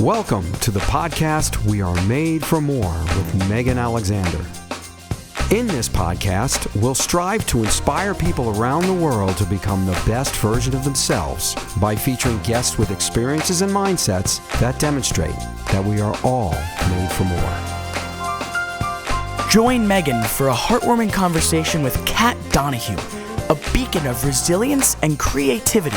Welcome to the podcast We Are Made for More with Megan Alexander. In this podcast, we'll strive to inspire people around the world to become the best version of themselves by featuring guests with experiences and mindsets that demonstrate that we are all made for more. Join Megan for a heartwarming conversation with Cat Donohue, a beacon of resilience and creativity,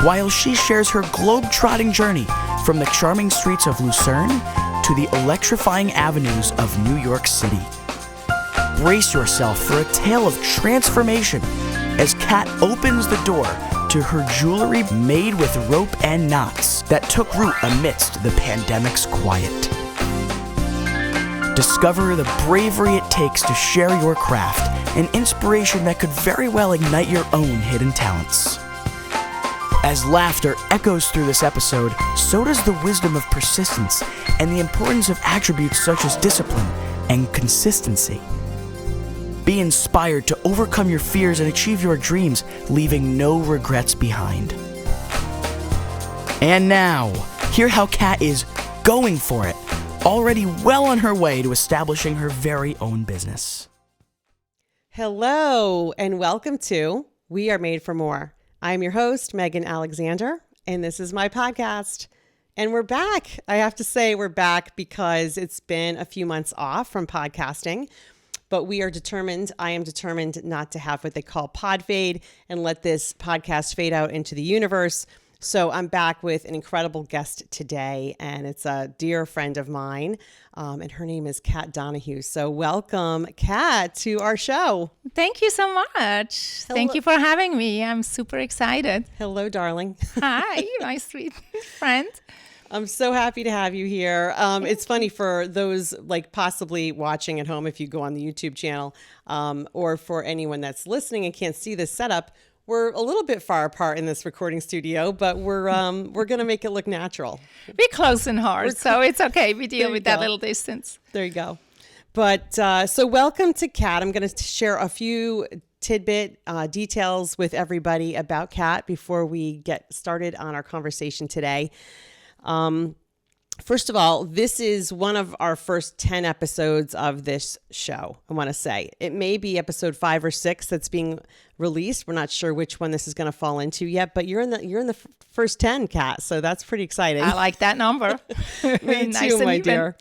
while she shares her globetrotting journey from the charming streets of Lucerne to the electrifying avenues of New York City. Brace yourself for a tale of transformation as Cat opens the door to her jewelry made with rope and knots that took root amidst the pandemic's quiet. Discover the bravery it takes to share your craft, an inspiration that could very well ignite your own hidden talents. As laughter echoes through this episode, so does the wisdom of persistence and the importance of attributes such as discipline and consistency. Be inspired to overcome your fears and achieve your dreams, leaving no regrets behind. And now, hear how Cat is going for it, already well on her way to establishing her very own business. Hello, and welcome to We Are Made for More. I'm your host, Megan Alexander, and this is my podcast. And we're back. I have to say we're back because it's been a few months off from podcasting, but I am determined not to have what they call pod fade and let this podcast fade out into the universe. So I'm back with an incredible guest today, and it's a dear friend of mine, and her name is Cat Donohue. So welcome, Cat, to our show. Thank you so much. Hello. Thank you for having me. I'm super excited. Hello, darling. Hi, my sweet friend. I'm so happy to have you here. It's funny for those like possibly watching at home if you go on the YouTube channel, or for anyone that's listening and can't see this setup. We're a little bit far apart in this recording studio, but we're going to make it look natural. We're close in heart, so it's okay. We deal with that little distance. There you go. But so welcome to Cat. I'm going to share a few tidbit details with everybody about Cat before we get started on our conversation today. First of all, this is one of our first 10 episodes of this show. I want to say it may be episode 5 or 6 that's being released. We're not sure which one this is going to fall into yet, but you're in the first 10, Cat. So that's pretty exciting. I like that number. Me Nice too, and my even. dear.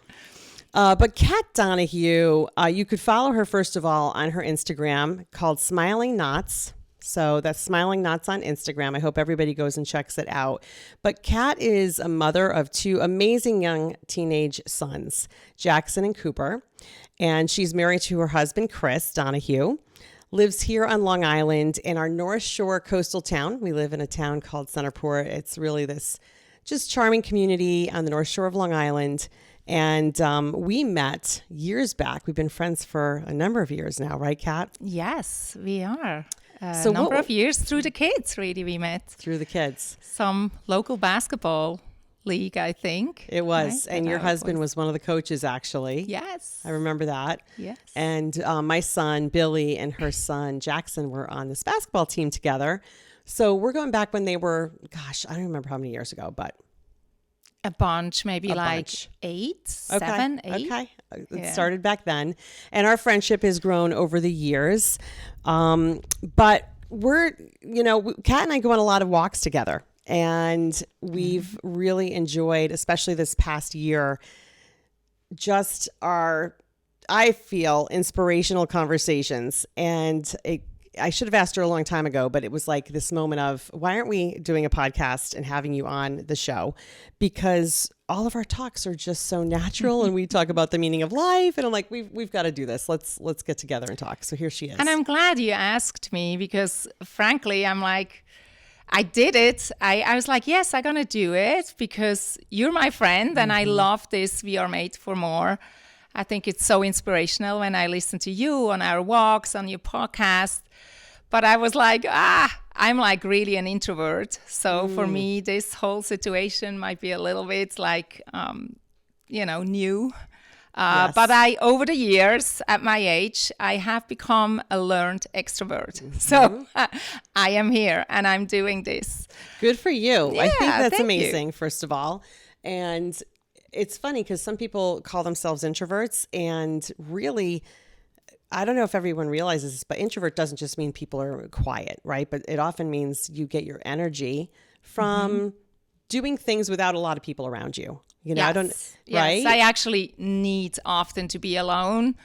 But Cat Donohue, you could follow her first of all on her Instagram called Smiling Knots. So that's Smiling Knots on Instagram. I hope everybody goes and checks it out. But Cat is a mother of 2 amazing young teenage sons, Jackson and Cooper. And she's married to her husband, Chris Donohue, lives here on Long Island in our North Shore coastal town. We live in a town called Centerport. It's really this just charming community on the North Shore of Long Island. And we met years back. We've been friends for a number of years now, right, Cat? Yes, we are. So a number of years through the kids, really, we met. Through the kids. Some local basketball league, I think. It was. Right? And your husband was one of the coaches, actually. Yes. I remember that. Yes. And my son, Billy, and her son, Jackson, were on this basketball team together. So we're going back when they were, gosh, I don't remember how many years ago, but. A bunch, maybe A like bunch. 8, 7, 8. Okay. It Yeah. started back then. And our friendship has grown over the years. But we're, Kat and I go on a lot of walks together. And we've really enjoyed, especially this past year, just our, I feel, inspirational conversations. And I should have asked her a long time ago, but it was like this moment of, why aren't we doing a podcast and having you on the show? Because all of our talks are just so natural, and we talk about the meaning of life. And I'm like, we've got to do this. Let's get together and talk. So here she is. And I'm glad you asked me because, frankly, I'm like, I did it. I was like, yes, I'm going to do it because you're my friend and I love this. We are made for more. I think it's so inspirational when I listen to you on our walks, on your podcast. But I was like, I'm like really an introvert. So for me, this whole situation might be a little bit like, new. Yes. But over the years, at my age, I have become a learned extrovert. Mm-hmm. So I am here and I'm doing this. Good for you. I think Yeah, that's thank you. amazing, first of all. And it's funny because some people call themselves introverts, and really, I don't know if everyone realizes this, but introvert doesn't just mean people are quiet, right? But it often means you get your energy from doing things without a lot of people around you. You know, Yes. right? Yes, I actually need often to be alone.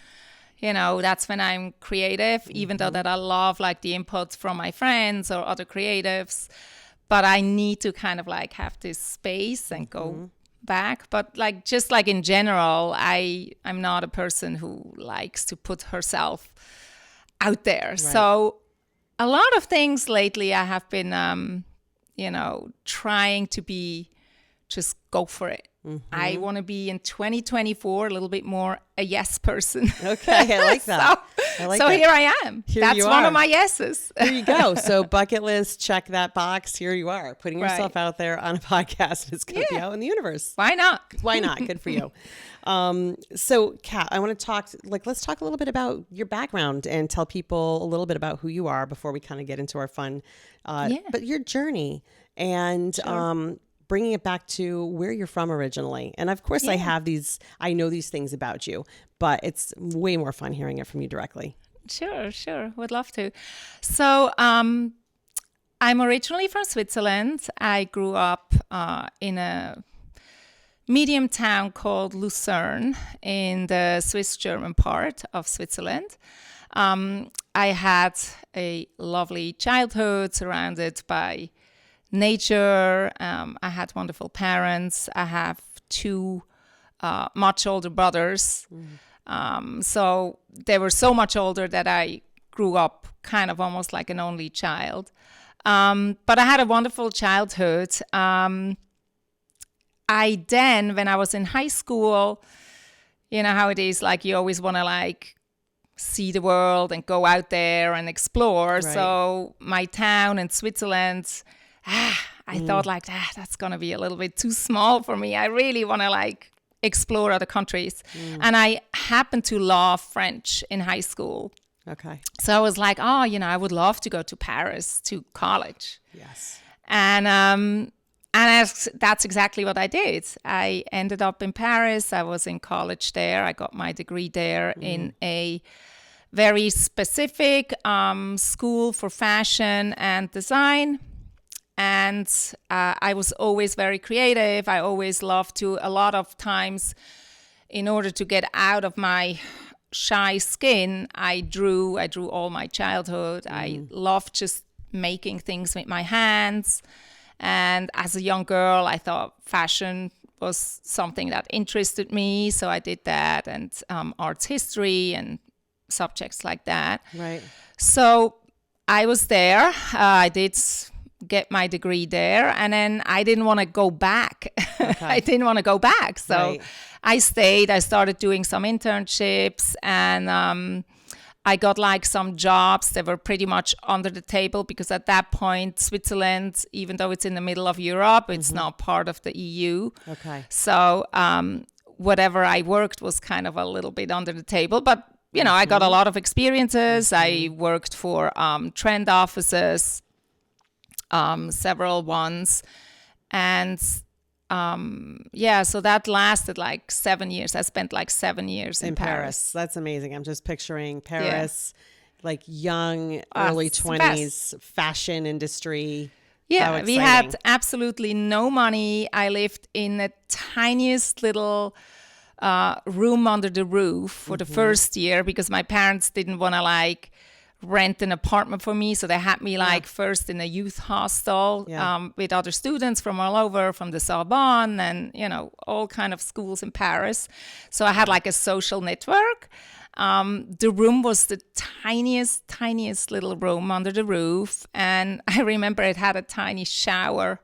You know, that's when I'm creative, even though that I love like the inputs from my friends or other creatives. But I need to kind of like have this space and go back. But like, just like in general, I'm not a person who likes to put herself out there. Right. So a lot of things lately I have been, you know, trying to be, just go for it. I want to be in 2024 a little bit more a yes person. Okay, I like that. So here I am. Here That's you one are. of my yeses. There you go. So bucket list, check that box. Here you are, putting yourself Right. out there on a podcast. It's going to be out in the universe. Why not? Why not? Good for you. So Kat, I want to talk, let's talk a little bit about your background and tell people a little bit about who you are before we kind of get into our fun, but your journey and, bringing it back to where you're from originally. And of course I know these things about you, but it's way more fun hearing it from you directly. Sure. Would love to. So I'm originally from Switzerland. I grew up in a medium town called Lucerne in the Swiss-German part of Switzerland. I had a lovely childhood surrounded by nature. I had wonderful parents. I have two much older brothers. So they were so much older that I grew up kind of almost like an only child. But I had a wonderful childhood. When I was in high school, you know how it is, like you always want to like see the world and go out there and explore. Right. So my town in Switzerland, I thought like, that's going to be a little bit too small for me. I really want to like explore other countries. And I happened to love French in high school. Okay. So I was like, I would love to go to Paris to college. Yes. And that's exactly what I did. I ended up in Paris. I was in college there. I got my degree there in a very specific school for fashion and design. And I was always very creative. I always loved to, a lot of times, in order to get out of my shy skin, I drew all my childhood. I loved just making things with my hands. And as a young girl, I thought fashion was something that interested me. So I did that, and arts history and subjects like that. Right. So I was there. I did get my degree there, and then I didn't want to go back. Okay. So Right. I stayed. I started doing some internships, and I got like some jobs that were pretty much under the table, because at that point, Switzerland, even though it's in the middle of Europe, it's not part of the EU. Okay. So whatever I worked was kind of a little bit under the table, but you know, I got a lot of experiences. I worked for trend offices, several ones, and so that lasted like 7 years. I spent like 7 years in Paris. That's amazing. I'm just picturing Paris, like young, early it's the 20s fashion industry. Yeah, How we exciting. had absolutely no money. I lived in the tiniest little room under the roof for the first year, because my parents didn't want to like rent an apartment for me. So they had me like first in a youth hostel with other students from all over, from the Sorbonne and, you know, all kind of schools in Paris. So I had like a social network. The room was the tiniest little room under the roof. And I remember it had a tiny shower.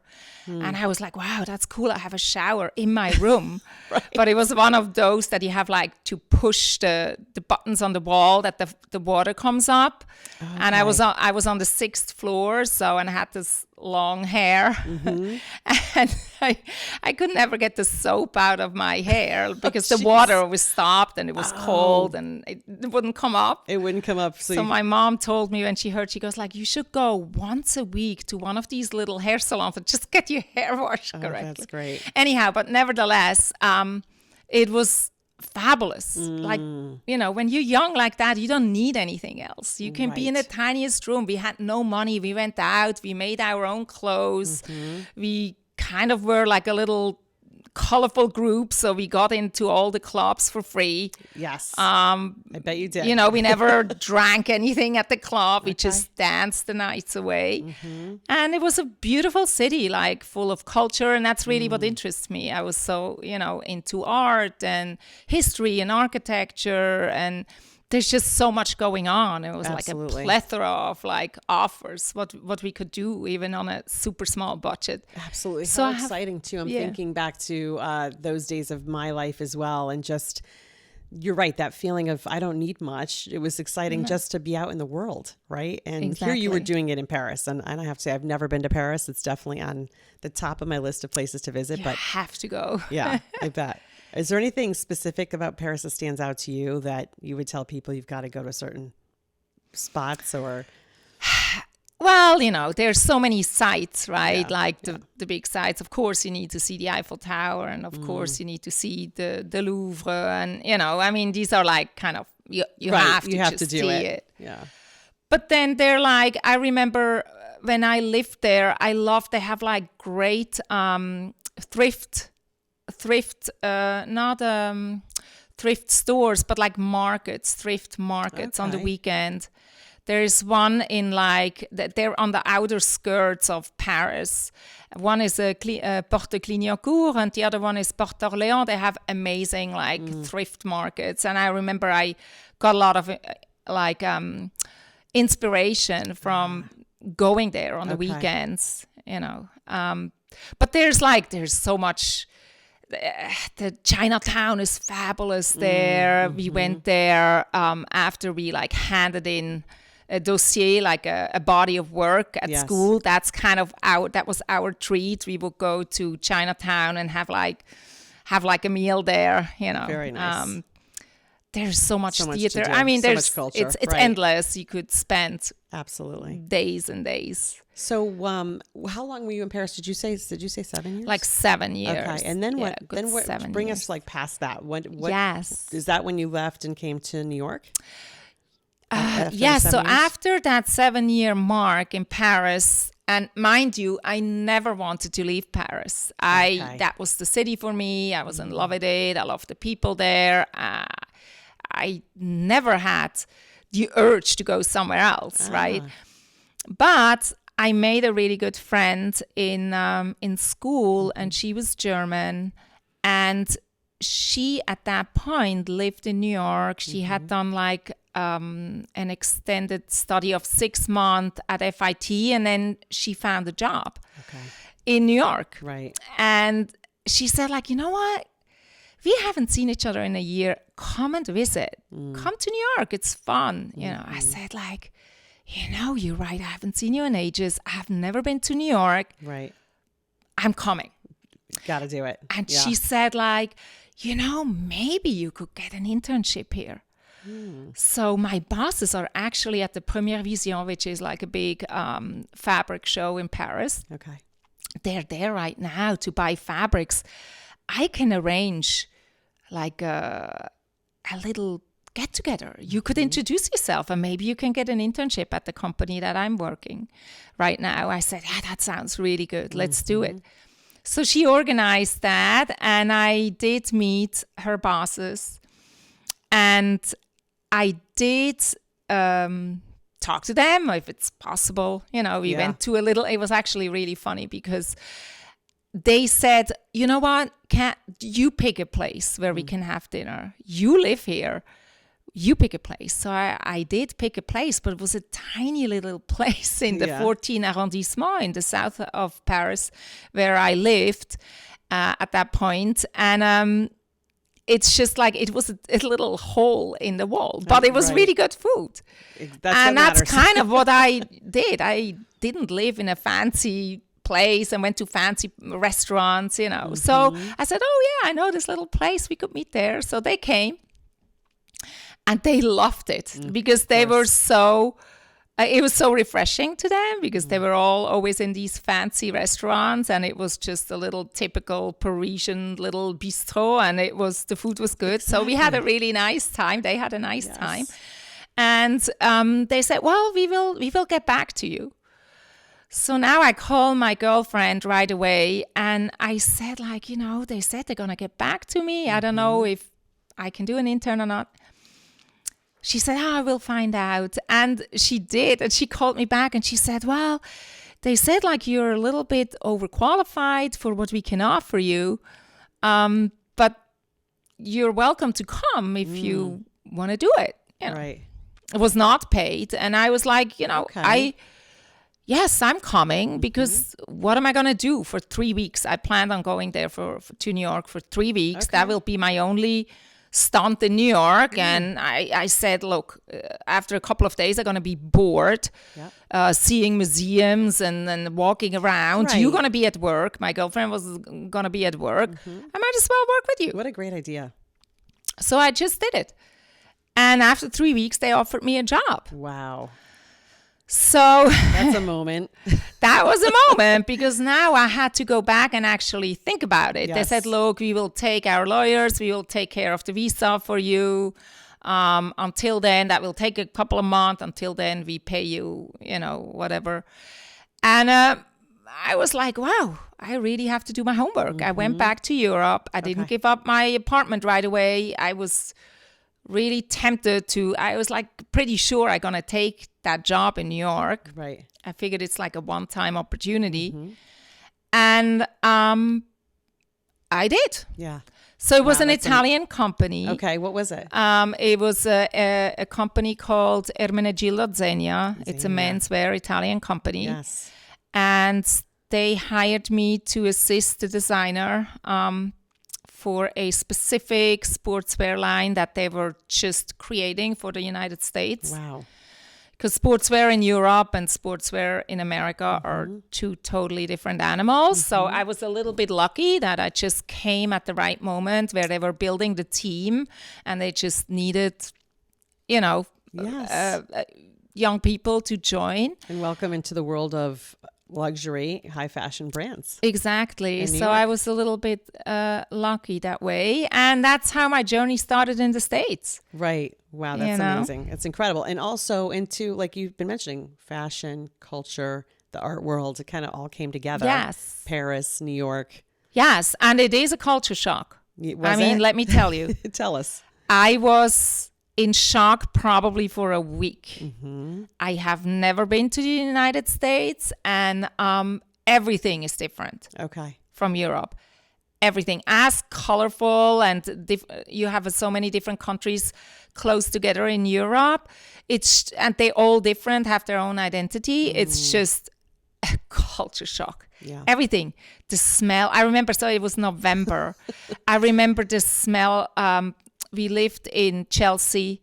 And I was like, wow, that's cool. I have a shower in my room. Right. But it was one of those that you have like to push the buttons on the wall that the water comes up. Okay. And I was on the 6th floor. And I had this long hair. And I could never get the soap out of my hair because the water was stopped and it was cold and it wouldn't come up. It wouldn't come up. So my mom told me when she heard, she goes like, you should go once a week to one of these little hair salons and just get your hair washed correctly. That's great. Anyhow, but nevertheless, it was fabulous. Like, you know, when you're young like that, you don't need anything else. You can be in the tiniest room. We had no money. We went out. We made our own clothes. We kind of were like a little colorful group, so we got into all the clubs for free. Yes. I bet you did. You know, we never drank anything at the club. We just danced the nights away. And it was a beautiful city, like full of culture. And that's really what interests me. I was so, you know, into art and history and architecture, and there's just so much going on. It was like a plethora of like offers, what we could do even on a super small budget. Absolutely. So exciting too. I'm thinking back to those days of my life as well. And just, you're right, that feeling of I don't need much. It was exciting just to be out in the world, right? And here you were doing it in Paris. And I have to say, I've never been to Paris. It's definitely on the top of my list of places to visit. But have to go. Yeah, I bet. Is there anything specific about Paris that stands out to you that you would tell people you've got to go to certain spots or? Well, you know, there's so many sites, right? Like the big sites. Of course, you need to see the Eiffel Tower, and of course, you need to see the Louvre, and you know, I mean, these are like kind of you have to do it. Yeah. But then they're like, I remember when I lived there, they have like great thrift stores, but like thrift markets on the weekend. There's one in like, they're on the outer skirts of Paris. One is Porte Clignancourt and the other one is Porte Orléans. They have amazing like thrift markets. And I remember I got a lot of like inspiration from going there on the weekends, you know. But there's so much. The Chinatown is fabulous there. We went there after we like handed in a dossier, like a body of work at school. That's kind of that was our treat. We would go to Chinatown and have like a meal there, you know. Very nice. There's so much theater. I mean, there's so much culture. It's endless. You could spend absolutely days and days. So, how long were you in Paris? Did you say 7 years? Like 7 years. Okay, and then what? Then what? Bring us like past that. What? Yes. Is that when you left and came to New York? Yes. So after that 7-year mark in Paris, and mind you, I never wanted to leave Paris. That was the city for me. I was in love with it. I loved the people there. I never had the urge to go somewhere else, right? But I made a really good friend in school, and she was German, and she at that point lived in New York. She had done like an extended study of 6 months at FIT, and then she found a job in New York. Right. And she said like, you know what? We haven't seen each other in a year. Come and visit. Come to New York. It's fun. You know, I said like, you know, you're right. I haven't seen you in ages. I have never been to New York. Right. I'm coming. Got to do it. And she said like, you know, maybe you could get an internship here. So my bosses are actually at the Première Vision, which is like a big fabric show in Paris. Okay. They're there right now to buy fabrics. I can arrange like a little get together. You could introduce yourself and maybe you can get an internship at the company that I'm working right now. I said, yeah, that sounds really good. Let's do it. So she organized that, and I did meet her bosses, and I did talk to them if it's possible. You know, we went to it was actually really funny because they said, you know what, Cat, you pick a place where we can have dinner. You live here. You pick a place. So I did pick a place, but it was a tiny little place in the 14th arrondissement in the south of Paris where I lived at that point. And it's just like it was a little hole in the wall, but it was really good food. That's kind of what I did. I didn't live in a fancy place and went to fancy restaurants, you know. So I said, oh yeah, I know this little place, we could meet there. So they came and they loved it because they were so, it was so refreshing to them because they were all always in these fancy restaurants, and it was just a little typical Parisian little bistro, and the food was good. So we had a really nice time. They had a nice time. And they said, well, we will get back to you. So now I call my girlfriend right away, and I said, like, you know, they said they're going to get back to me. I don't know if I can do an intern or not. She said, I will find out. And she did. And she called me back and she said, well, they said like you're a little bit overqualified for what we can offer you. But you're welcome to come if you want to do it. You know. Right. It was not paid. And I was like, you know, yes, I'm coming because what am I going to do for 3 weeks? I planned on going there to New York for 3 weeks. That will be my only stunt in New York. And I said, look, after a couple of days, I'm going to be bored seeing museums and walking around. You're going to be at work. My girlfriend was going to be at work. I might as well work with you. What a great idea. So I just did it. And after 3 weeks, they offered me a job. Wow. So that's a moment. That was a moment because now I had to go back and actually think about it. They said, look, we will take our lawyers. We will take care of the visa for you. Until then, that will take a couple of months. Until then, we pay you, you know, whatever. And I was like, wow, I really have to do my homework. I went back to Europe. I didn't give up my apartment right away. I was really tempted to, I was like pretty sure I'm going to take that job in New York. Right. I figured it's like a one-time opportunity. And I did. Yeah. So it was an Italian company. Okay, what was it? It was a company called Ermenegildo Zegna. It's a menswear Italian company. Yes. And they hired me to assist the designer for a specific sportswear line that they were just creating for the United States. Wow. Because sportswear in Europe and sportswear in America are two totally different animals. So I was a little bit lucky that I just came at the right moment where they were building the team and they just needed, you know, young people to join. And welcome into the world of luxury, high fashion brands. Exactly. So I was a little bit lucky that way. And that's how my journey started in the States. Right. Wow, that's amazing. It's incredible. And also into, like you've been mentioning, fashion, culture, the art world, it kind of all came together. Yes. Paris, New York. Yes. And it is a culture shock. Let me tell you. Tell us. I was in shock probably for a week. I have never been to the United States, and everything is different from Europe. Everything as colorful, and you have so many different countries close together in Europe. And they all different, have their own identity. It's just a culture shock. Yeah. Everything, the smell. I remember, so it was November. I remember the smell. We lived in Chelsea,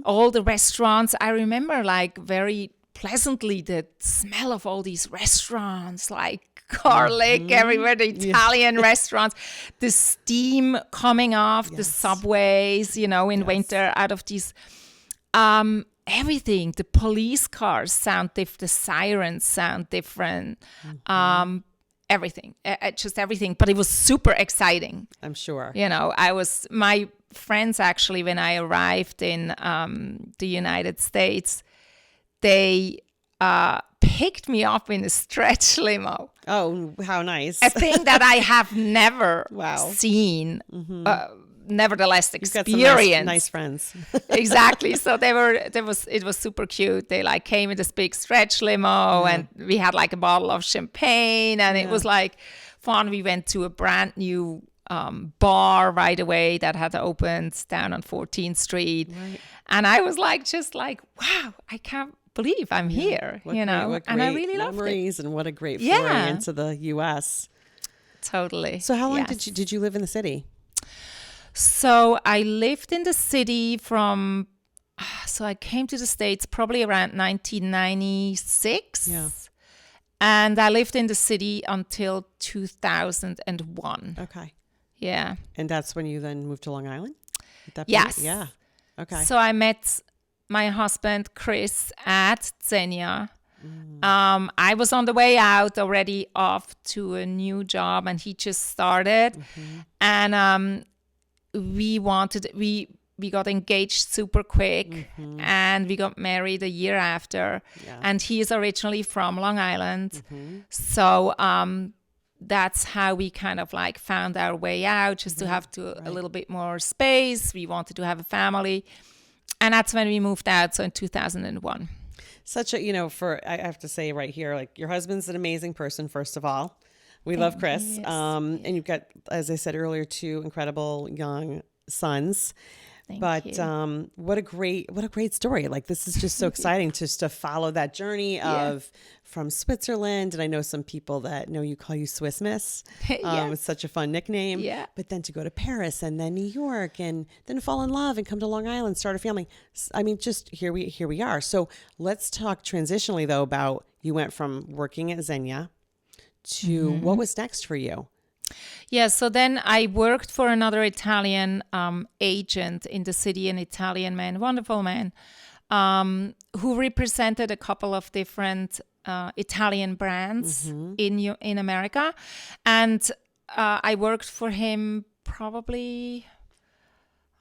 all the restaurants. I remember like very pleasantly the smell of all these restaurants, like garlic everywhere, the Italian restaurants, the steam coming off the subways, you know, in winter out of these, everything. The police cars sound different, the sirens sound different, everything, just everything. But it was super exciting. I'm sure. You know, my friends actually, when I arrived in the United States, they picked me up in a stretch limo. Oh, how nice. A thing that I have never seen, nevertheless experienced. Nice friends. Exactly. So it was super cute. They like came in this big stretch limo and we had like a bottle of champagne and it was like fun. We went to a brand new bar right away that had opened down on 14th Street. Right. And I was like, just like, wow, I can't believe I'm here, you know, and I really loved it. Memories and what a great foray into the U.S. Totally. So how long did you live in the city? So I lived in the city so I came to the States probably around 1996. Yeah. And I lived in the city until 2001. Okay. Yeah. And that's when you then moved to Long Island? At that point? Yes. Yeah. Okay. So I met my husband, Chris, at Xenia. I was on the way out already off to a new job, and he just started. And we got engaged super quick, and we got married a year after. Yeah. And he is originally from Long Island. So that's how we kind of like found our way out, just to have a little bit more space. We wanted to have a family. And that's when we moved out, so in 2001. Such a, I have to say right here, like, your husband's an amazing person, first of all. We love Chris. Yes. And you've got, as I said earlier, 2 incredible young sons. Thank you. What a great story. Like, this is just so exciting to follow that journey of from Switzerland. And I know some people that call you Swiss Miss. It's such a fun nickname. Yeah. But then to go to Paris and then New York and then fall in love and come to Long Island, start a family. I mean, just here we are. So let's talk transitionally though about, you went from working at Xenia to what was next for you? Yeah, so then I worked for another Italian agent in the city, an Italian man, wonderful man, who represented a couple of different Italian brands in America. And I worked for him probably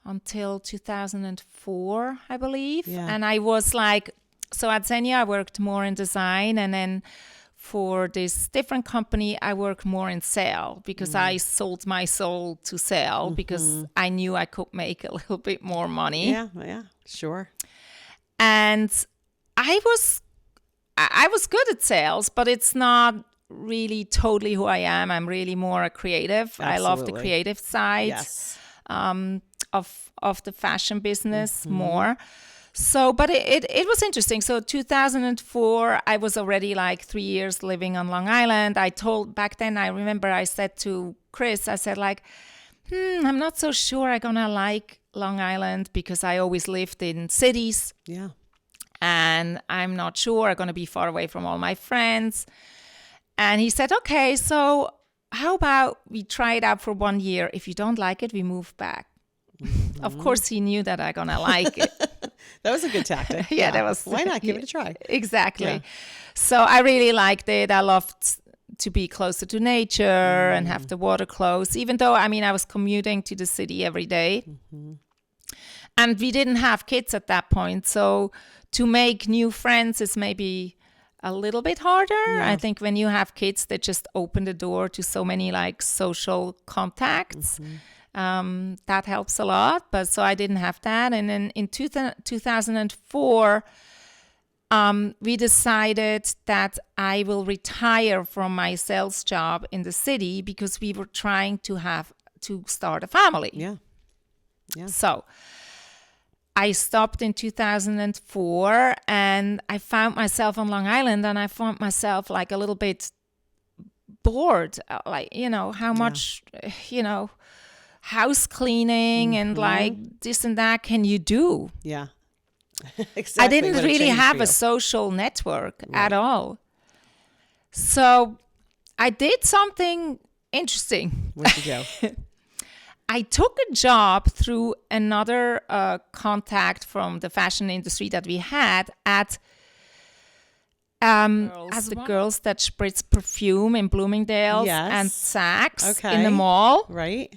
until 2004, I believe. Yeah. And I was like, so at Xenia, I worked more in design, and then for this different company, I work more in sale, because I sold my soul to sell because I knew I could make a little bit more money. Yeah, sure. And I was good at sales, but it's not really totally who I am. I'm really more a creative. Absolutely. I love the creative side of the fashion business more. So, but it was interesting. So 2004, I was already like 3 years living on Long Island. Back then, I remember I said to Chris, I said like, I'm not so sure I'm going to like Long Island because I always lived in cities. Yeah. And I'm not sure I'm going to be far away from all my friends. And he said, okay, so how about we try it out for 1 year? If you don't like it, we move back. Of course, he knew that I'm going to like it. That was a good tactic. Yeah, that was. Why not give it a try? Exactly. Yeah. So I really liked it. I loved to be closer to nature and have the water close, even though, I was commuting to the city every day. And we didn't have kids at that point. So to make new friends is maybe a little bit harder. Yeah. I think when you have kids, they just open the door to so many like social contacts. That helps a lot, but so I didn't have that. And then in 2004, we decided that I will retire from my sales job in the city because we were trying to start a family. Yeah. So I stopped in 2004, and I found myself on Long Island, and I found myself like a little bit bored, like, how much, house cleaning and like this and that can you do? Yeah. Exactly. I didn't really have a social network at all. So I did something interesting. What did you do? I took a job through another contact from the fashion industry that we had at as the girls that spritz perfume in Bloomingdale's and Saks in the mall. Right.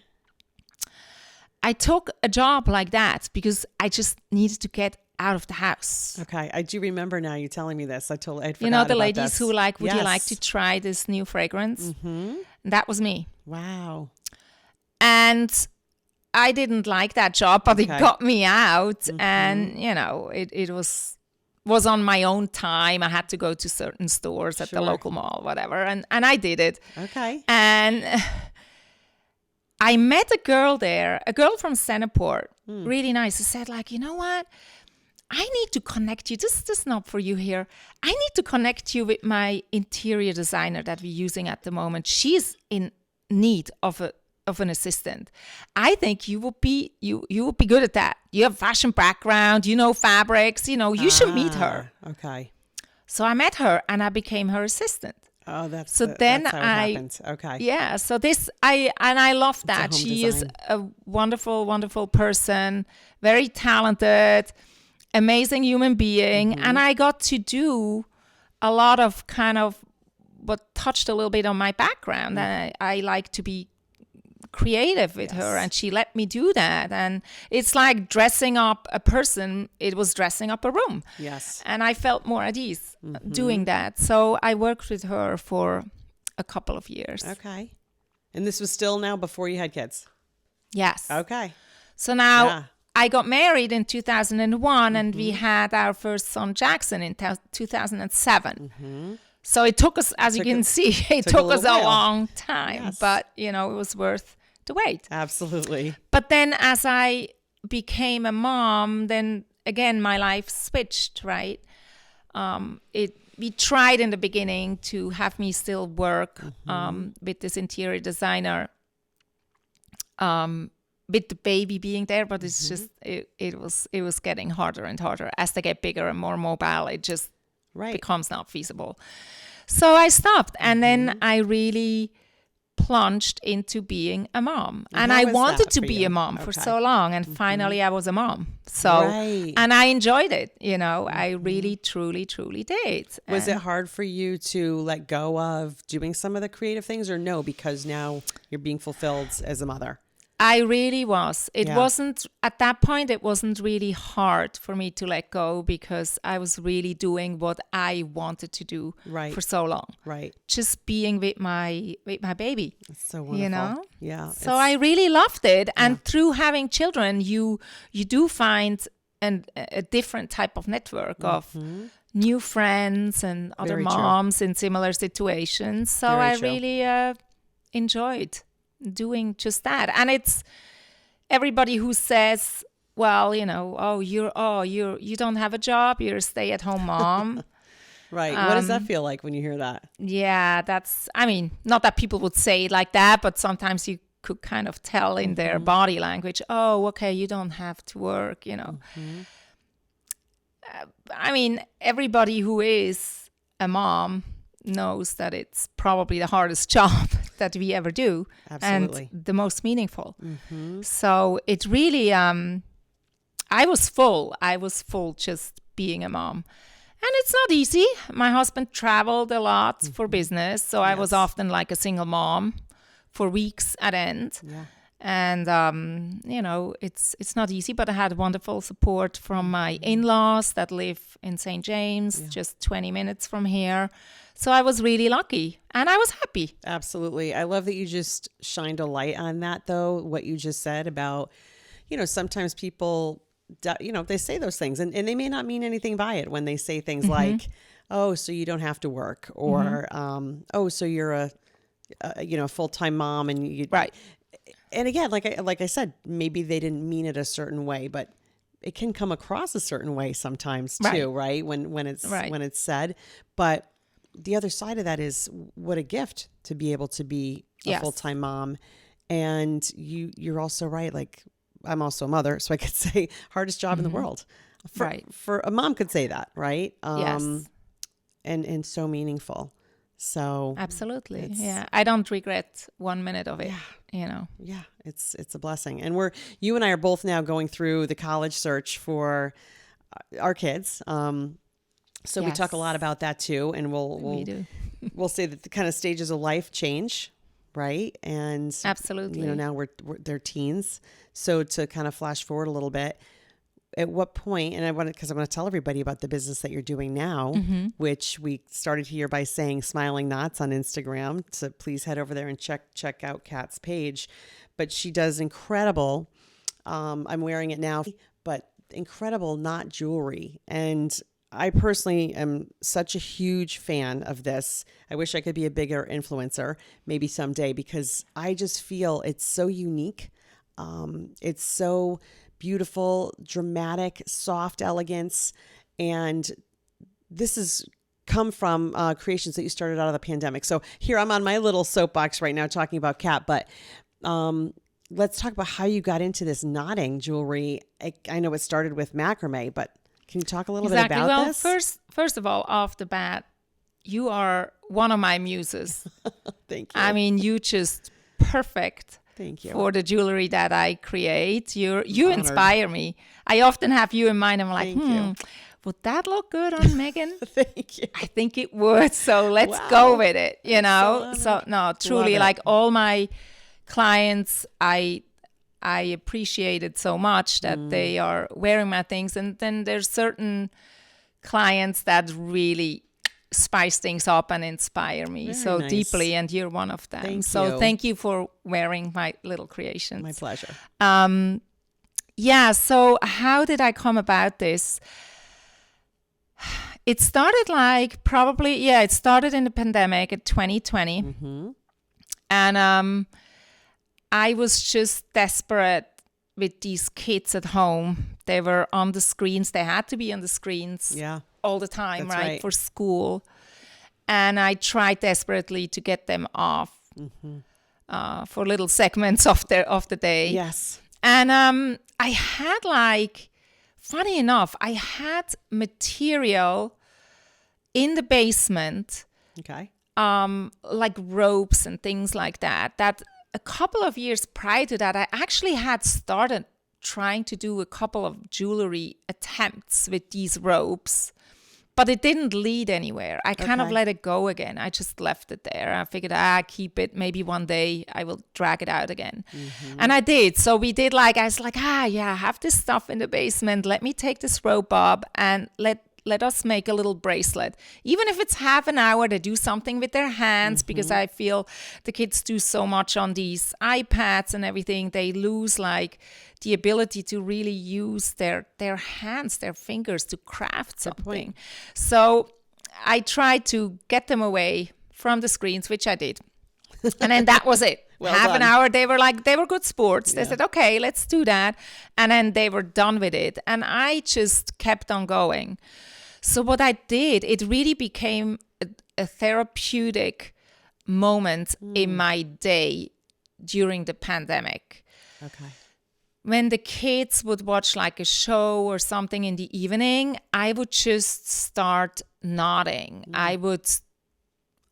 I took a job like that because I just needed to get out of the house. Okay. I do remember now you telling me this. I'd forgot the about ladies this. who like, would you like to try this new fragrance? And that was me. Wow. And I didn't like that job, but it got me out. And, it was on my own time. I had to go to certain stores at the local mall, whatever. And I did it. Okay. And I met a girl there, a girl from Centerport, really nice. I said, like, you know what? I need to connect you. This is not for you here. I need to connect you with my interior designer that we're using at the moment. She's in need of an assistant. I think you would be good at that. You have a fashion background, fabrics, you should meet her. Okay. So I met her and I became her assistant. Oh, then that's how it happens. Okay. Yeah. So I love that. She is a wonderful, wonderful person, very talented, amazing human being. And I got to do a lot of kind of what touched a little bit on my background. And I like to be creative with her, and she let me do that. And it's like dressing up a person. It was dressing up a room. Yes. And I felt more at ease doing that. So I worked with her for a couple of years. Okay. And this was still now before you had kids? Yes. Okay. So now I got married in 2001 and we had our first son, Jackson, in 2007. So it took us, as you can see, it took us a long time. Yes. But, it was worth the wait. Absolutely. But then as I became a mom, then again, my life switched, right? We tried in the beginning to have me still work with this interior designer, with the baby being there, but it's just, it was getting harder and harder. As they get bigger and more mobile, it just becomes not feasible. So I stopped, and then I really plunged into being a mom. And I wanted to be a mom for so long, and finally I was a mom. So, and I enjoyed it, I really, truly, truly did. Was it hard for you to let go of doing some of the creative things, or no, because now you're being fulfilled as a mother? I really was. It wasn't, at that point, it wasn't really hard for me to let go, because I was really doing what I wanted to do for so long. Right. Just being with my baby. That's so wonderful. Yeah. So I really loved it. And through having children, you do find a different type of network of new friends and other moms in similar situations. So I really enjoyed doing just that. And it's everybody who says, well, you don't have a job, you're a stay-at-home mom. Right. What does that feel like when you hear that? Yeah, not that people would say it like that, but sometimes you could kind of tell in their body language, oh, okay, you don't have to work, everybody who is a mom knows that it's probably the hardest job that we ever do. Absolutely. And the most meaningful. So it really, I was full just being a mom. And it's not easy. My husband traveled a lot for business, so I was often like a single mom for weeks at end. Yeah. And, it's not easy, but I had wonderful support from my in-laws that live in St. James, just 20 minutes from here. So I was really lucky, and I was happy. Absolutely. I love that you just shined a light on that, though, what you just said about, sometimes people, they say those things, and they may not mean anything by it when they say things like, oh, so you don't have to work, or, oh, so you're a full-time mom, and you... Right. And again, like I said, maybe they didn't mean it a certain way, but it can come across a certain way sometimes too, right? When it's said. But the other side of that is what a gift to be able to be a full-time mom. And you're also right. Like, I'm also a mother, so I could say hardest job in the world. For a mom could say that, right? Yes. And so meaningful. So absolutely. Yeah. I don't regret 1 minute of it. Yeah. Yeah, it's a blessing. And you and I are both now going through the college search for our kids. So we talk a lot about that too, and we'll say that the kind of stages of life change, right? And absolutely, now they're teens. So to kind of flash forward a little bit, at what point, and I want to tell everybody about the business that you're doing now, which we started here by saying Smiling Knots on Instagram. So please head over there and check out Kat's page. But she does incredible, I'm wearing it now, but incredible knot jewelry. And I personally am such a huge fan of this. I wish I could be a bigger influencer, maybe someday, because I just feel it's so unique. It's so beautiful, dramatic, soft elegance. And this has come from creations that you started out of the pandemic. So here I'm on my little soapbox right now talking about Kat, but let's talk about how you got into this knotting jewelry. I know it started with macrame, but can you talk a little bit about this? Well, first of all, off the bat, you are one of my muses. Thank you. I mean, you just perfect. Thank you. For the jewelry that I create. You inspire me. I often have you in mind. I'm like, would that look good on Megan? Thank you. I think it would. So let's go with it, you know? So no, truly, like all my clients, I appreciate it so much that they are wearing my things. And then there's certain clients that really spice things up and inspire me so deeply, and you're one of them. Thank you for wearing my little creations. My pleasure. So how did I come about this? It started it started in the pandemic at 2020. And I was just desperate with these kids at home. They were on the screens. They had to be on the screens all the time, right, for school. And I tried desperately to get them off for little segments of the day. Yes. And I had funny enough, I had material in the basement, like ropes and things like that, that a couple of years prior to that, I actually had started trying to do a couple of jewelry attempts with these ropes, but it didn't lead anywhere. I kind of let it go again. I just left it there. I figured, keep it. Maybe one day I will drag it out again. And I did. So we did I was like, I have this stuff in the basement. Let me take this rope up and let us make a little bracelet. Even if it's half an hour, they do something with their hands, because I feel the kids do so much on these iPads and everything. They lose the ability to really use their hands, their fingers to craft something. So I tried to get them away from the screens, which I did. And then that was it. Half an hour, they were good sports. They said, okay, let's do that. And then they were done with it. And I just kept on going. So what I did, it really became a therapeutic moment in my day during the pandemic. Okay. When the kids would watch a show or something in the evening, I would just start nodding. I would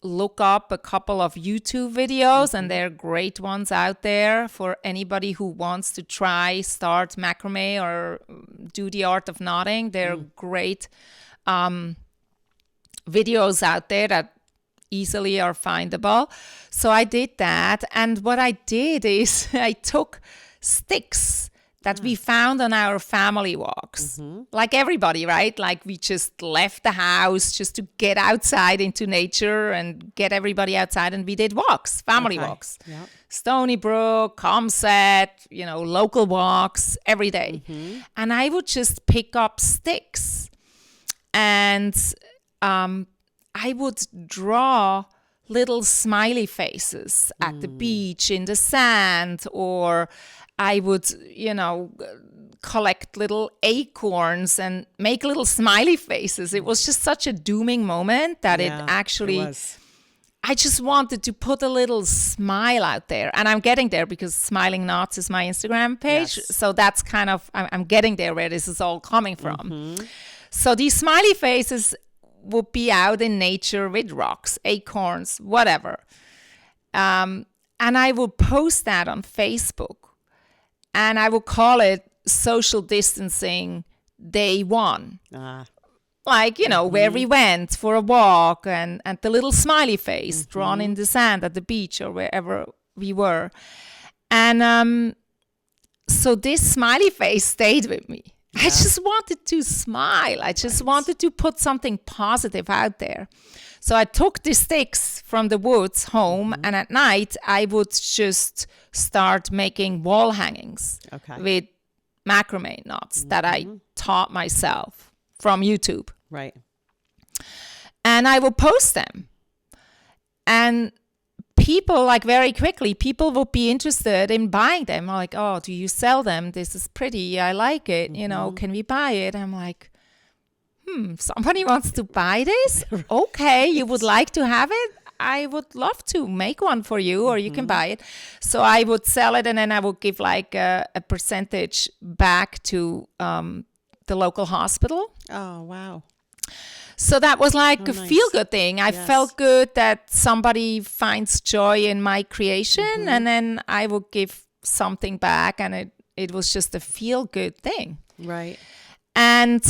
look up a couple of YouTube videos, and there are great ones out there for anybody who wants to start macrame or do the art of nodding. There are great videos out there that easily are findable. So I did that. And what I did is I took sticks that we found on our family walks. Like everybody, right? We just left the house just to get outside into nature and get everybody outside. And we did walks, family walks. Yep. Stony Brook, Comset, local walks every day. And I would just pick up sticks. And I would draw little smiley faces at the beach, in the sand, or I would, collect little acorns and make little smiley faces. It was just such a dooming moment that it was. I just wanted to put a little smile out there. And I'm getting there, because Smiling Knots is my Instagram page. Yes. So that's I'm getting there where this is all coming from. So these smiley faces would be out in nature with rocks, acorns, whatever. And I would post that on Facebook. And I would call it Social Distancing Day 1. Where we went for a walk, and the little smiley face drawn in the sand at the beach or wherever we were. And so this smiley face stayed with me. I just wanted to smile. I just wanted to put something positive out there. So I took the sticks from the woods home, and at night I would just start making wall hangings with macrame knots that I taught myself from YouTube. Right. And I would post them. And people, very quickly, people would be interested in buying them. I'm like, oh, do you sell them? This is pretty. I like it. Can we buy it? I'm like, somebody wants to buy this? Okay, you would like to have it? I would love to make one for you, or you can buy it. So I would sell it, and then I would give a percentage back to the local hospital. Oh, wow. So that was like a nice. feel-good thing. I Yes. felt good that somebody finds joy in my creation, and then I would give something back, and it was just a feel-good thing. Right. And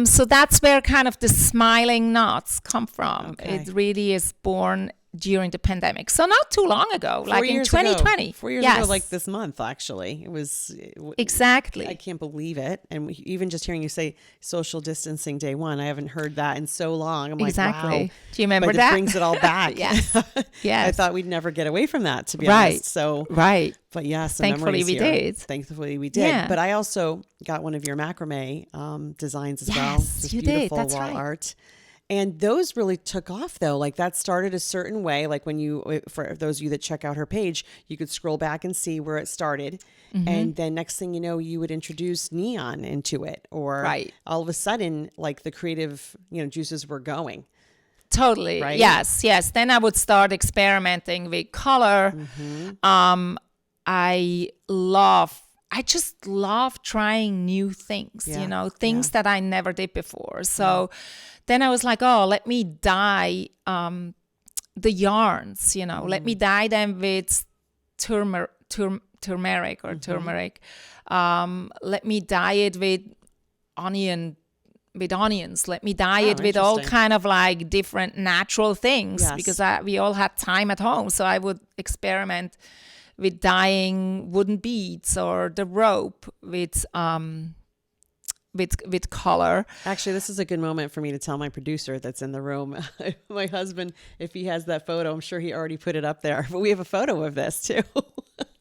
so that's where kind of the smiling knots come from. Okay. It really is born during the pandemic. So not too long ago, like in 2020. 4 years Yes. ago, like this month, actually. It was... Exactly. I can't believe it. And even just hearing you say social distancing day one, I haven't heard that in so long. I'm Exactly. like, wow. Do you remember But that? it brings it all back. Yes. I Yes. thought we'd never get away from that, to be Right. honest. So, Right. but yeah, some Thankfully memories we here. did. Thankfully we did. Yeah. But I also got one of your macrame designs as well. Yes, This you did. beautiful That's wall right. art. And those really took off, though. Like that started a certain way. Like when you, for those of you that check out her page, you could scroll back and see where it started. And then next thing you know, you would introduce neon into it. Or Right. all of a sudden, like the creative, juices were going. Totally. Right? Yes. Then I would start experimenting with color. I just love trying new things, Yeah, things that I never did before. So then I was like, oh, let me dye the yarns, let me dye them with turmeric or turmeric. Let me dye it with onions. Let me dye it with all interesting. kind of like different natural things Yes. because we all had time at home. So I would experiment with dyeing wooden beads or the rope with color. Actually, this is a good moment for me to tell my producer that's in the room, my husband, if he has that photo, I'm sure he already put it up there. But we have a photo of this too.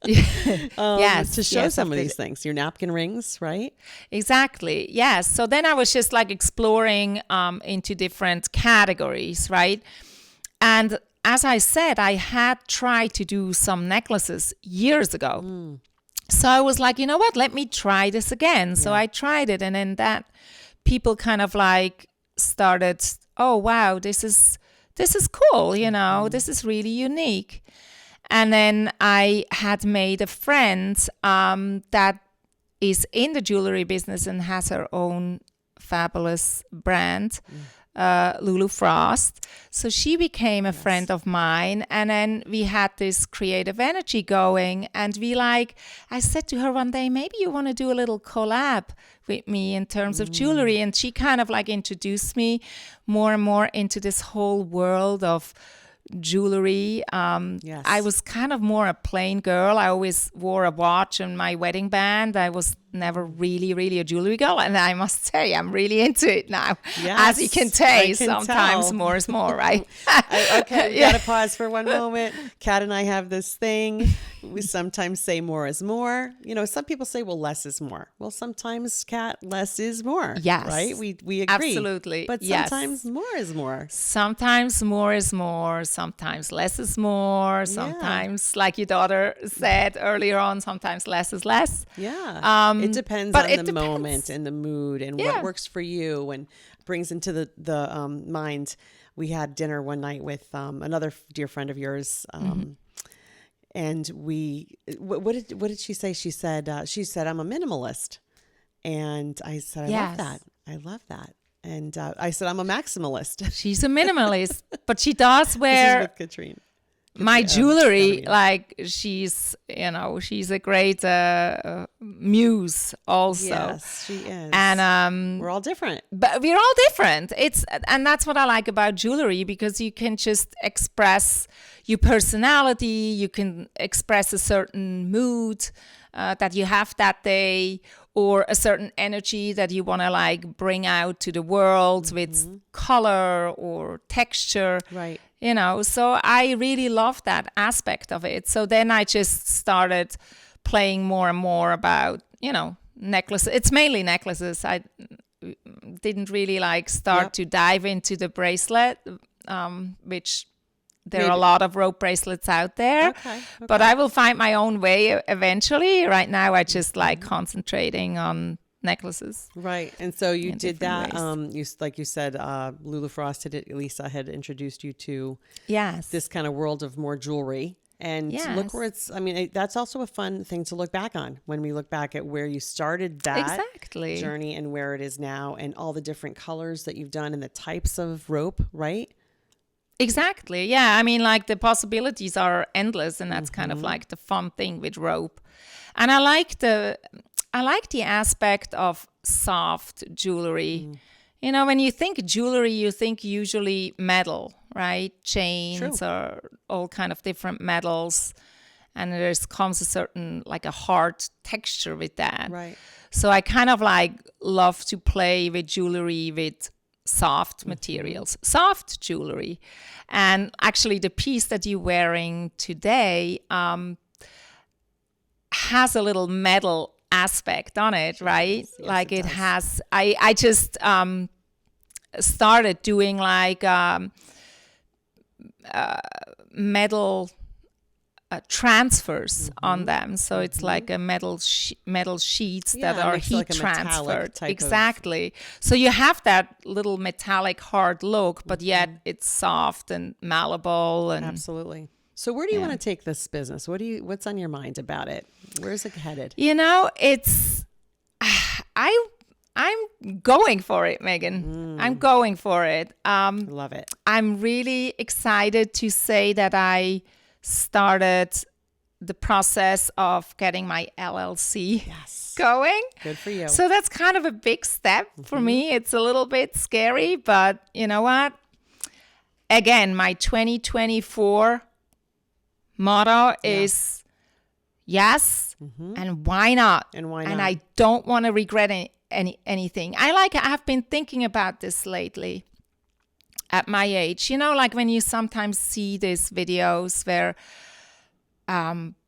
Yes, to show yes, some of I've these things. Your napkin rings, right? Exactly. Yes. So then I was just like exploring into different categories, right? And as I said, I had tried to do some necklaces years ago. So I was like, you know what? Let me try this again. So I tried it, and then that people kind of like started, oh wow, this is cool, this is really unique. And then I had made a friend that is in the jewelry business and has her own fabulous brand, Lulu Frost. So she became a friend of mine, and then we had this creative energy going, and I said to her one day, maybe you want to do a little collab with me in terms of jewelry. And she kind of like introduced me more and more into this whole world of jewelry. Yes. I was kind of more a plain girl. I always wore a watch and my wedding band. I was never really a jewelry girl, and I must say I'm really into it now. Yes, As you can I taste, can sometimes tell. more is more, right? Okay, we gotta pause for one moment. Kat and I have this thing. We sometimes say more is more. Some people say, well, less is more. Well, sometimes, Kat, less is more. Yes. Right? We agree. Absolutely. But Yes. sometimes more is more. Sometimes more is more, sometimes less is more, sometimes, like your daughter said earlier on, sometimes less is less. Yeah. It depends but on it the depends. moment and the mood and Yeah. what works for you and brings into the mind. We had dinner one night with another dear friend of yours. And what did she say? She said, I'm a minimalist. And I said, I love that. And I said, I'm a maximalist. She's a minimalist, but she does This is wear with Katrine. my jewelry. Katrine. Like she's a great muse also. Yes, she is. And we're all different. but we're all different. And that's what I like about jewelry, because you can just express your personality. You can express a certain mood that you have that day, or a certain energy that you want to like bring out to the world with color or texture. Right. So I really love that aspect of it. So then I just started playing more and more about, necklaces. It's mainly necklaces. I didn't really start to dive into the bracelet, which there are a lot of rope bracelets out there. Okay. But I will find my own way eventually. Right now, I just like concentrating on necklaces. Right. And so you in did different that. Like you said, Lulu Frost Lisa had introduced you to Yes. this kind of world of more jewelry. And look where it's, I mean, that's also a fun thing to look back on when we look back at where you started that journey and where it is now and all the different colors that you've done and the types of rope, right? Exactly. Yeah. I mean, like the possibilities are endless, and that's kind of like the fun thing with rope. And I like the aspect of soft jewelry. You know, when you think jewelry, you think usually metal, right? Chains or all kind of different metals. And comes a certain, like a hard texture with that. Right. So I kind of like love to play with jewelry with soft materials, soft jewelry. And actually the piece that you're wearing today has a little metal aspect on it, right? Yes, like it has, I just started doing like metal transfers on them. So it's like a metal sheets that are heat like transferred. Exactly. So you have that little metallic hard look, but yet it's soft and malleable. And absolutely. So where do you want to take this business? What's on your mind about it? Where's it headed? You know, it's I'm going for it, Megan. I'm going for it. Love it. I'm really excited to say that I started the process of getting my LLC going. Good for you. So that's kind of a big step for me. It's a little bit scary, but you know what? Again, my 2024 motto is yes, and why not? And why not? And I don't want to regret anything. I have been thinking about this lately. At my age, you know, like when you sometimes see these videos where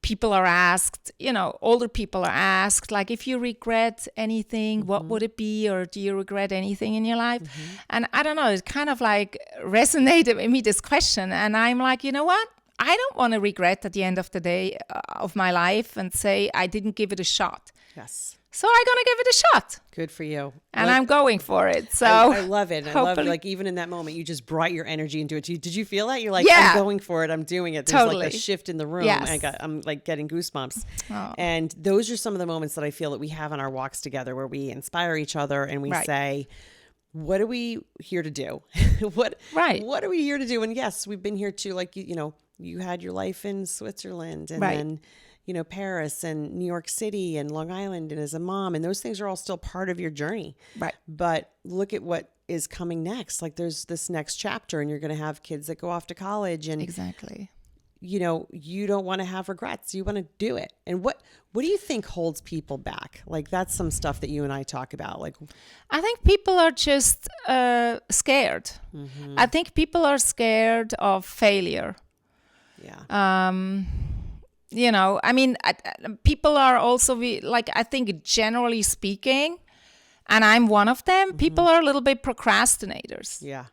people are asked, you know, older people are asked, like, if you regret anything, what would it be? Or do you regret anything in your life? And I don't know, it kind of like resonated with me, this question. And I'm like, you know what? I don't want to regret at the end of the day of my life and say I didn't give it a shot. Yes. So I'm going to give it a shot. Good for you. And I'm going for it. So I love it. I love, like, even in that moment, you just brought your energy into it. Did you feel that? You're like, I'm going for it. I'm doing it. There's like a shift in the room. Yes. I'm like getting goosebumps. Oh. And those are some of the moments that I feel that we have on our walks together where we inspire each other and we say, what are we here to do? What are we here to do? And yes, we've been here too. Like, you know, you had your life in Switzerland and then, you know, Paris and New York City and Long Island and as a mom, and those things are all still part of your journey. Right. But look at what is coming next. Like there's this next chapter and you're going to have kids that go off to college and you know, you don't want to have regrets. You want to do it. And what do you think holds people back? Like that's some stuff that you and I talk about. Like, I think people are just scared. I think people are scared of failure. Yeah. You know, I mean, people are also like, I think generally speaking, and I'm one of them, people are a little bit procrastinators. Yeah.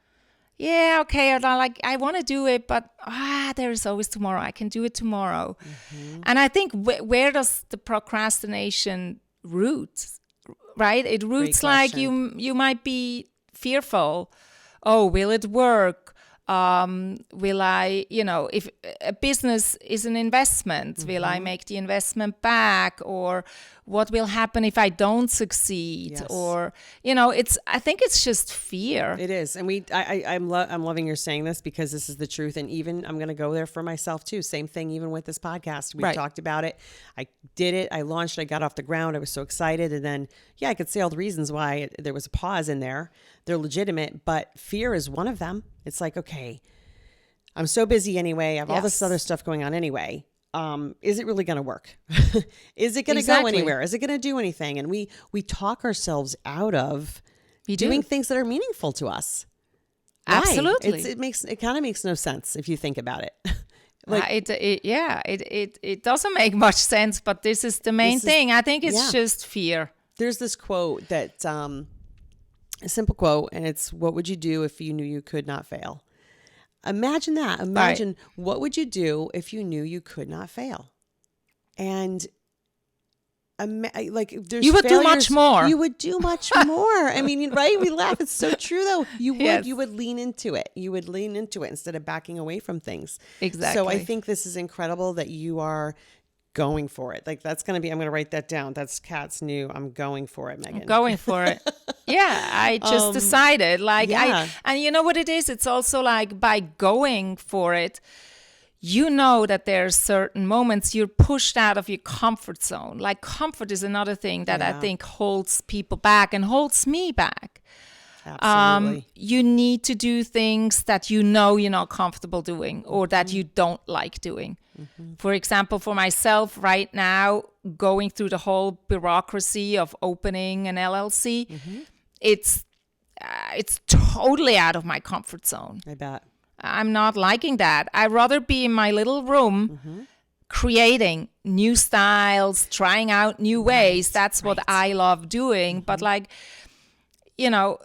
Yeah, okay, I want to do it, but there is always tomorrow. I can do it tomorrow. And I think where does the procrastination root, right? It roots like you might be fearful. Oh, will it work? Will I, you know, if a business is an investment, will I make the investment back? Or what will happen if I don't succeed? Yes. Or, you know, I think it's just fear. It is. And I'm loving you're saying this because this is the truth. And even I'm going to go there for myself too. Same thing, even with this podcast, we talked about it. I did it. I launched, I got off the ground. I was so excited. And then, I could say all the reasons why there was a pause in there. They're legitimate, but fear is one of them. It's like, okay, I'm so busy anyway. I have all this other stuff going on anyway. Is it really going to work? Is it going to go anywhere? Is it going to do anything? And we talk ourselves out of doing things that are meaningful to us. Absolutely. It kind of makes no sense if you think about it. It doesn't make much sense, but this is the main thing. I think it's just fear. There's this quote that, a simple quote, and it's, what would you do if you knew you could not fail? Imagine that. Imagine what would you do if you knew you could not fail? And like there's You would do much failures, more. You would do much more. I mean, right? We laugh. It's so true, though. Yes. You would lean into it. You would lean into it instead of backing away from things. Exactly. So I think this is incredible that you are going for it. Like that's going to be, I'm going to write that down. That's Kat's new, I'm going for it, Megan. I'm going for it. Yeah, I just decided like yeah. and you know what it is? It's also like by going for it, you know that there are certain moments you're pushed out of your comfort zone. Like comfort is another thing that I think holds people back and holds me back. Absolutely. You need to do things that you know you're not comfortable doing or that you don't like doing. For example, for myself right now, going through the whole bureaucracy of opening an LLC, it's totally out of my comfort zone. I bet. I'm not liking that. I'd rather be in my little room creating new styles, trying out new ways. That's what I love doing. But like, you know,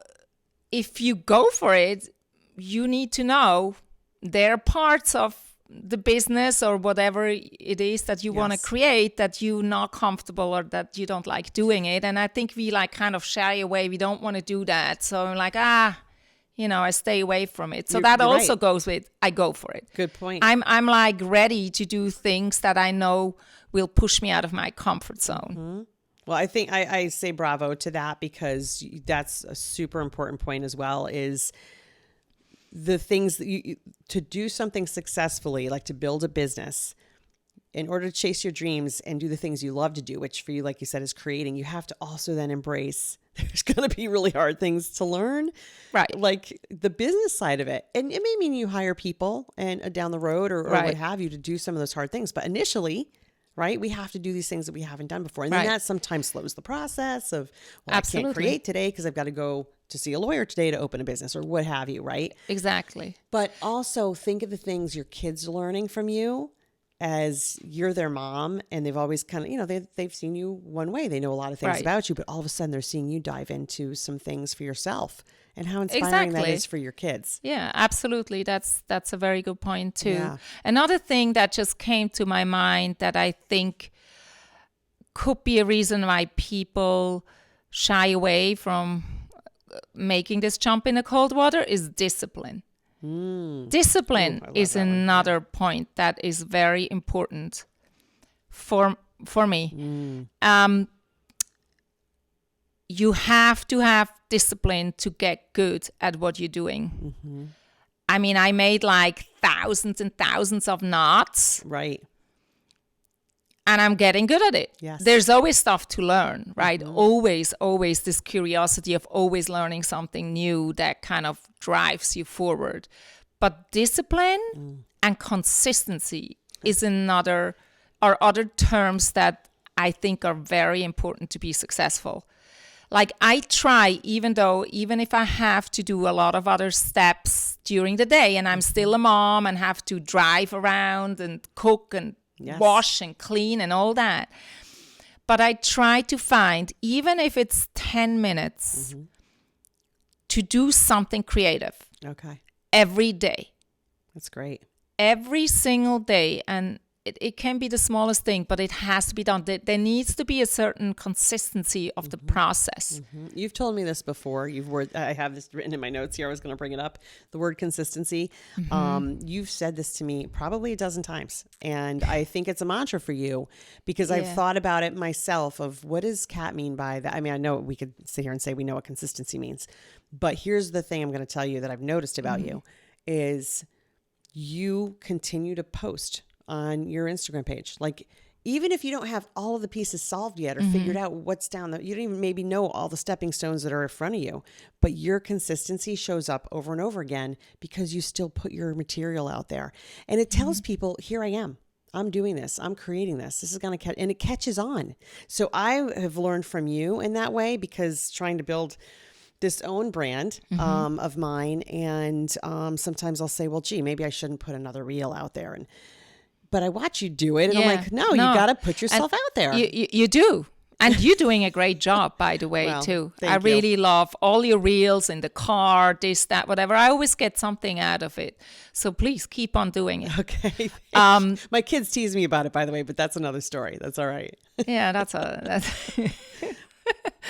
if you go for it, you need to know there are parts of the business or whatever it is that you want to create that you're not comfortable or that you don't like doing it. And I think we like kind of shy away. We don't want to do that. So I'm like, I stay away from it. So that also goes with, I go for it. Good point. I'm like ready to do things that I know will push me out of my comfort zone. Well, I think I say bravo to that because that's a super important point as well is the things that to do something successfully, like to build a business, in order to chase your dreams and do the things you love to do, which for you, like you said, is creating, you have to also then embrace there's going to be really hard things to learn, right? Like the business side of it. And it may mean you hire people and down the road or what have you to do some of those hard things. But initially, right, we have to do these things that we haven't done before. And then that sometimes slows the process of, well, Absolutely. I can't create today because I've got to go to see a lawyer today to open a business or what have you, right? Exactly. But also think of the things your kids are learning from you as you're their mom, and they've always kind of, they've seen you one way. They know a lot of things about you, but all of a sudden they're seeing you dive into some things for yourself and how inspiring that is for your kids. Yeah, absolutely. That's a very good point too. Yeah. Another thing that just came to my mind that I think could be a reason why people shy away from making this jump in the cold water is discipline. Discipline is another point that is very important for me. You have to have discipline to get good at what you're doing. I mean, I made like thousands and thousands of knots. Right. And I'm getting good at it. Yes. There's always stuff to learn, right? Always this curiosity of always learning something new that kind of drives you forward. But discipline and consistency is other terms that I think are very important to be successful. Like I try, even if I have to do a lot of other steps during the day and I'm still a mom and have to drive around and cook and wash and clean and all that. But I try to find, even if it's 10 minutes, to do something creative. Okay. Every day. That's great. Every single day. And it can be the smallest thing, but it has to be done. There needs to be a certain consistency of the process. You've told me this before. I have this written in my notes here. I was going to bring it up. The word consistency. You've said this to me probably a dozen times. And I think it's a mantra for you because I've thought about it myself of what does Cat mean by that? I mean, I know we could sit here and say we know what consistency means. But here's the thing I'm going to tell you that I've noticed about you is you continue to post on your Instagram page. Like, even if you don't have all of the pieces solved yet or figured out what's down you don't even maybe know all the stepping stones that are in front of you, but your consistency shows up over and over again because you still put your material out there. And it tells people, here I am. I'm doing this. I'm creating this. This is going to catch, and it catches on. So I have learned from you in that way because trying to build this own brand of mine. And sometimes I'll say, well, gee, maybe I shouldn't put another reel out there. But I watch you do it, and I'm like, no, you got to put yourself out there. You do. And you're doing a great job, by the way, Well, too. thank I you. really love all your reels in the car, this, that, whatever. I always get something out of it. So please keep on doing it. Okay. My kids tease me about it, by the way, but that's another story. That's all right. Yeah, that's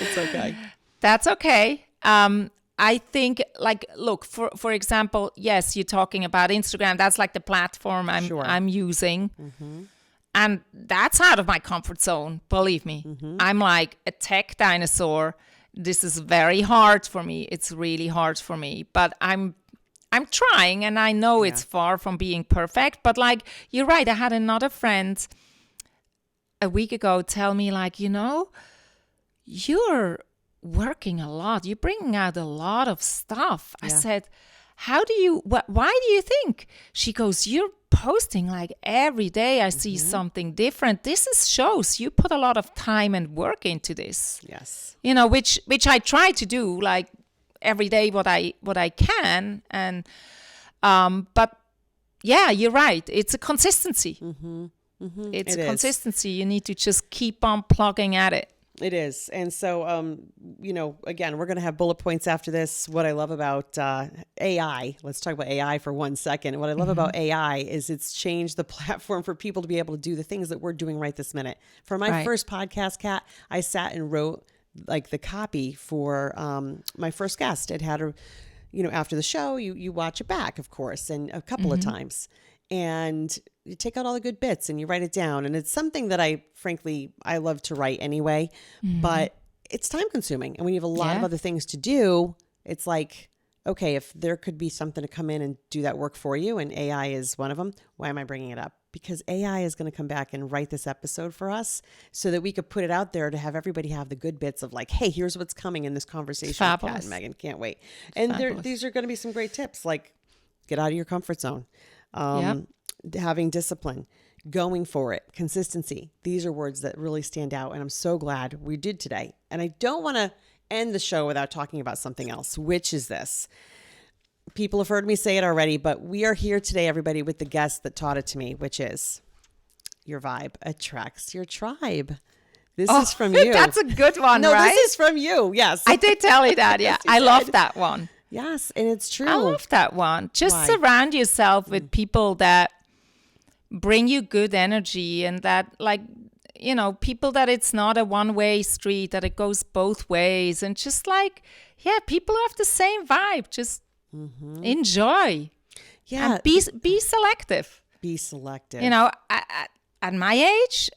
It's okay. That's okay. I think, like, look, for example, yes, you're talking about Instagram. That's like the platform I'm using. Mm-hmm. And that's out of my comfort zone, believe me. Mm-hmm. I'm like a tech dinosaur. This is very hard for me. It's really hard for me. But I'm trying, and I know it's far from being perfect. But like, you're right. I had another friend a week ago tell me, like, you're working a lot. You're bringing out a lot of stuff. I said, why do you think? She goes, you're posting like every day. I see something different. This shows you put a lot of time and work into this. Yes. Which I try to do like every day what I can. And but yeah, you're right. It's a consistency. Mm-hmm. Mm-hmm. It's a consistency. You need to just keep on plugging at it. It is. And so, again, we're going to have bullet points after this. What I love about AI, let's talk about AI for 1 second. What I love about AI is it's changed the platform for people to be able to do the things that we're doing right this minute. For my first podcast, Kat, I sat and wrote like the copy for my first guest. It had after the show, you watch it back, of course, and a couple of times. And you take out all the good bits and you write it down. And it's something that I love to write anyway, but it's time consuming. And when you have a lot of other things to do, it's like, okay, if there could be something to come in and do that work for you, and AI is one of them, why am I bringing it up? Because AI is going to come back and write this episode for us so that we could put it out there to have everybody have the good bits of like, hey, here's what's coming in this conversation with Kat and Megan. Can't wait. And these are going to be some great tips, like get out of your comfort zone. Having discipline, going for it, consistency. These are words that really stand out. And I'm so glad we did today. And I don't want to end the show without talking about something else, which is this. People have heard me say it already, but we are here today, everybody, with the guest that taught it to me, which is your vibe attracts your tribe. This is from you. That's a good one, no, right? No, this is from you. Yes. I did tell you that. Yeah. Yes, I love that one. Yes. And it's true. I love that one. Just surround yourself with people that bring you good energy and that people that it's not a one-way street, that it goes both ways, and just like, people have the same vibe. Just enjoy. Yeah. And be selective. Be selective. At my age,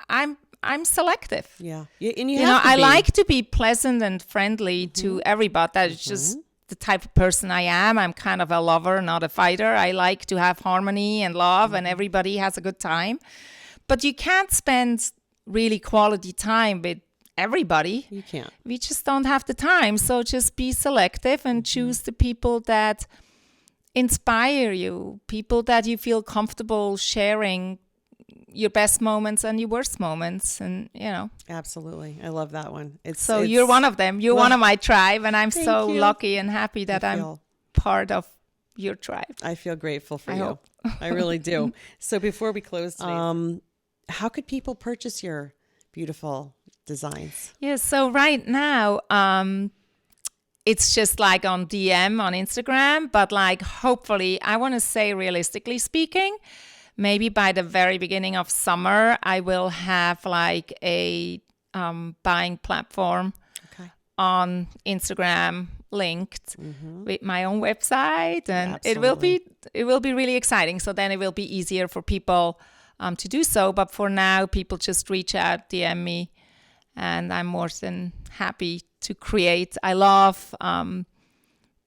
I'm selective. Yeah. And you have to I be. like to be pleasant and friendly to everybody. That's just the type of person I am. I'm kind of a lover, not a fighter. I like to have harmony and love and everybody has a good time. But you can't spend really quality time with everybody. You can't. We just don't have the time. So just be selective and choose the people that inspire you, people that you feel comfortable sharing your best moments and your worst moments, and Absolutely. I love that one. You're one of them. You're one of my tribe, and I'm so lucky and happy that I'm part of your tribe. I feel grateful for you. Hope. I really do. So before we close today, how could people purchase your beautiful designs? Yeah, so right now it's just like on DM on Instagram, but like hopefully, I want to say realistically speaking, maybe by the very beginning of summer, I will have like a buying platform on Instagram linked with my own website, and it will be really exciting. So then it will be easier for people to do so. But for now, people just reach out, DM me, and I'm more than happy to create. I love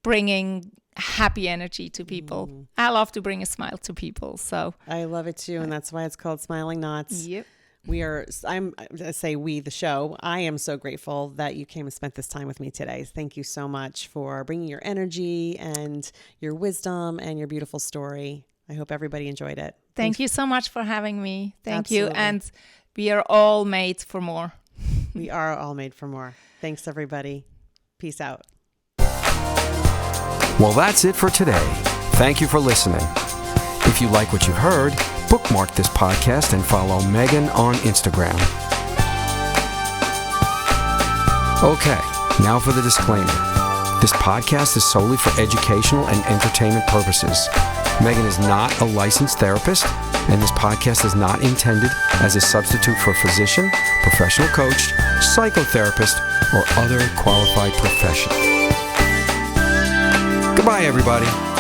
bringing happy energy to people. I love to bring a smile to people. So I love it too, and that's why it's called Smiling Knots. Yep. I say we, the show. I am so grateful that you came and spent this time with me today. Thank you so much for bringing your energy and your wisdom and your beautiful story. I hope everybody enjoyed it. Thank you so much for having me. Thank you. And we are all made for more. We are all made for more. Thanks, everybody. Peace out. Well, that's it for today. Thank you for listening. If you like what you heard, bookmark this podcast and follow Megan on Instagram. Okay, now for the disclaimer. This podcast is solely for educational and entertainment purposes. Megan is not a licensed therapist, and this podcast is not intended as a substitute for a physician, professional coach, psychotherapist, or other qualified professional. Goodbye, everybody.